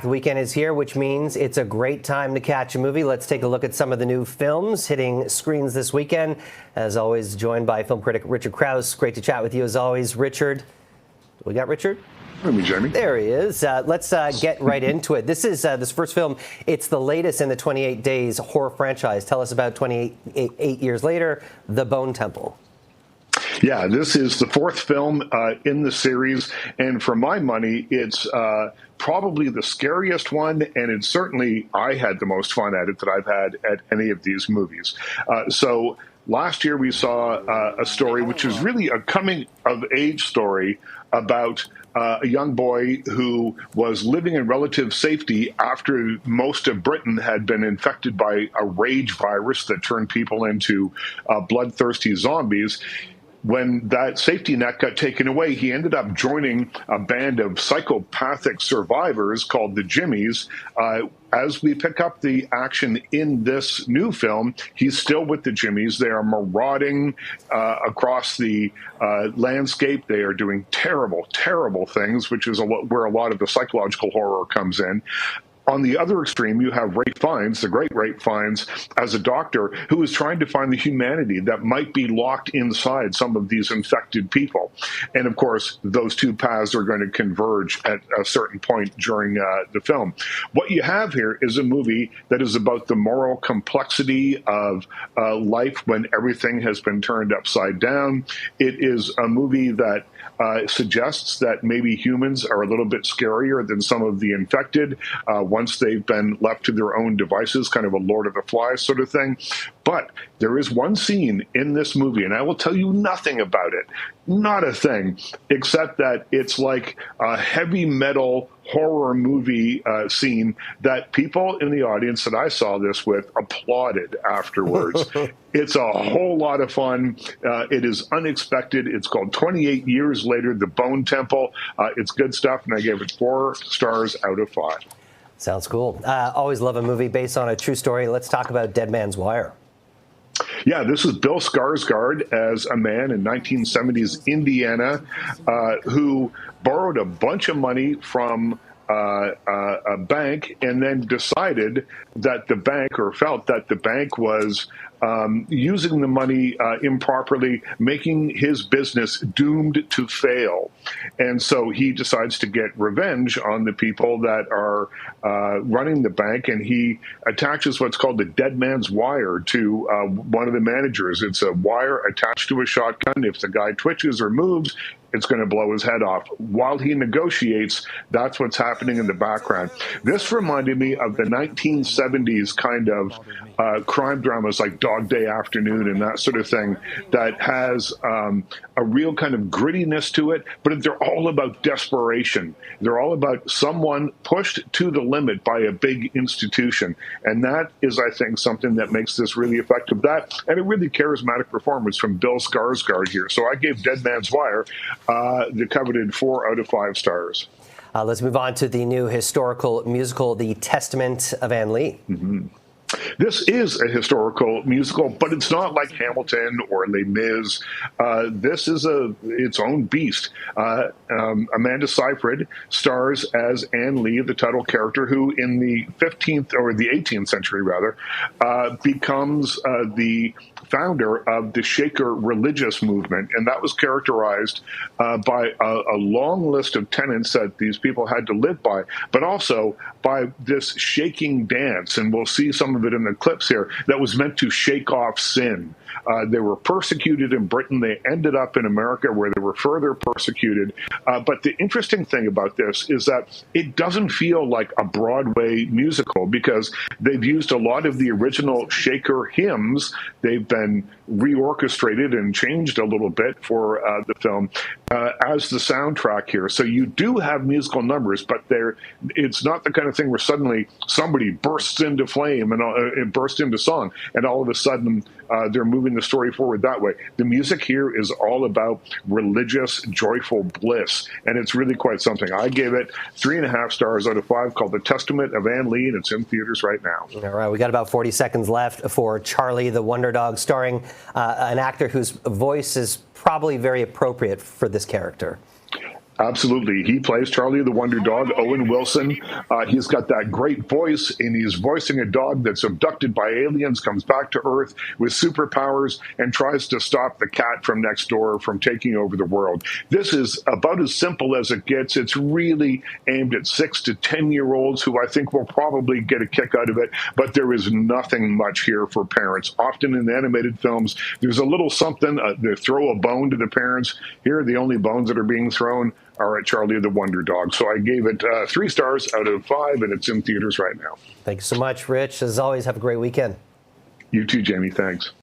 The weekend is here, which means it's a great time to catch a movie. Let's take a look at some of the new films hitting screens this weekend. As always, joined by film critic Richard Crouse. Great to chat with you as always, Richard. We got Richard? Me, Jamie. There he is. Let's get right into it. This is this first film. It's the latest in the 28 Days horror franchise. Tell us about 28 years later, The Bone Temple. Yeah, this is the fourth film in the series, and for my money, it's probably the scariest one, and it's certainly, I had the most fun at it that I've had at any of these movies. So last year we saw a story which is really a coming-of-age story about a young boy who was living in relative safety after most of Britain had been infected by a rage virus that turned people into bloodthirsty zombies. When that safety net got taken away, he ended up joining a band of psychopathic survivors called the Jimmies. As we pick up the action in this new film, he's still with the Jimmies. They are marauding across the landscape. They are doing terrible, terrible things, which is where a lot of the psychological horror comes in. On the other extreme, you have Ralph Fiennes, the great Ralph Fiennes, as a doctor who is trying to find the humanity that might be locked inside some of these infected people. And of course, those two paths are going to converge at a certain point during the film. What you have here is a movie that is about the moral complexity of life when everything has been turned upside down. It is a movie that suggests that maybe humans are a little bit scarier than some of the infected once they've been left to their own devices, kind of a Lord of the Flies sort of thing. But there is one scene in this movie, and I will tell you nothing about it, not a thing, except that it's like a heavy metal horror movie scene that people in the audience that I saw this with applauded afterwards. It's a whole lot of fun. It is unexpected. It's called 28 Years Later, The Bone Temple. It's good stuff, and I gave it 4 stars out of 5. Sounds cool. Always love a movie based on a true story. Let's talk about Dead Man's Wire. Yeah, this is Bill Skarsgård as a man in 1970s Indiana who borrowed a bunch of money from a bank and then decided that the bank, or felt that the bank, was using the money improperly, making his business doomed to fail. And so he decides to get revenge on the people that are running the bank, and he attaches what's called the dead man's wire to one of the managers. It's a wire attached to a shotgun. If the guy twitches or moves, it's going to blow his head off. While he negotiates, that's what's happening in the background. This reminded me of the 1970s kind of crime dramas like Dog Day Afternoon and that sort of thing that has a real kind of grittiness to it, but they're all about desperation. They're all about someone pushed to the limit by a big institution. And that is, I think, something that makes this really effective. That and a really charismatic performance from Bill Skarsgård here. So I gave Dead Man's Wire the coveted 4 out of 5 stars. Let's move on to the new historical musical, The Testament of Anne Lee. Mm-hmm. This is a historical musical, but it's not like Hamilton or Les Mis. This is its own beast. Amanda Seyfried stars as Anne Lee, the title character, who in the 15th or the 18th century, rather, becomes the founder of the Shaker religious movement, and that was characterized by a long list of tenets that these people had to live by, but also by this shaking dance, and we'll see some of it in the clips here, that was meant to shake off sin. They were persecuted in Britain. They ended up in America where they were further persecuted. But the interesting thing about this is that it doesn't feel like a Broadway musical because they've used a lot of the original Shaker hymns. They've been reorchestrated and changed a little bit for the film as the soundtrack here. So you do have musical numbers, but it's not the kind of thing where suddenly somebody bursts into flame and it bursts into song, and all of a sudden they're moving the story forward that way. The music here is all about religious, joyful bliss, and it's really quite something. I gave it 3.5 stars out of 5, called The Testament of Anne Lee, and it's in theaters right now. All right, we got about 40 seconds left for Charlie the Wonderdog, starring an actor whose voice is probably very appropriate for this character. Absolutely. He plays Charlie the Wonder Dog, Owen Wilson. He's got that great voice, and he's voicing a dog that's abducted by aliens, comes back to Earth with superpowers, and tries to stop the cat from next door from taking over the world. This is about as simple as it gets. It's really aimed at 6 to 10-year-olds who I think will probably get a kick out of it, but there is nothing much here for parents. Often in animated films, there's a little something, they throw a bone to the parents. Here, the only bones that are being thrown are at Charlie the Wonder Dog. So I gave it 3 stars out of 5, and it's in theaters right now. Thanks so much, Rich. As always, have a great weekend. You too, Jamie. Thanks.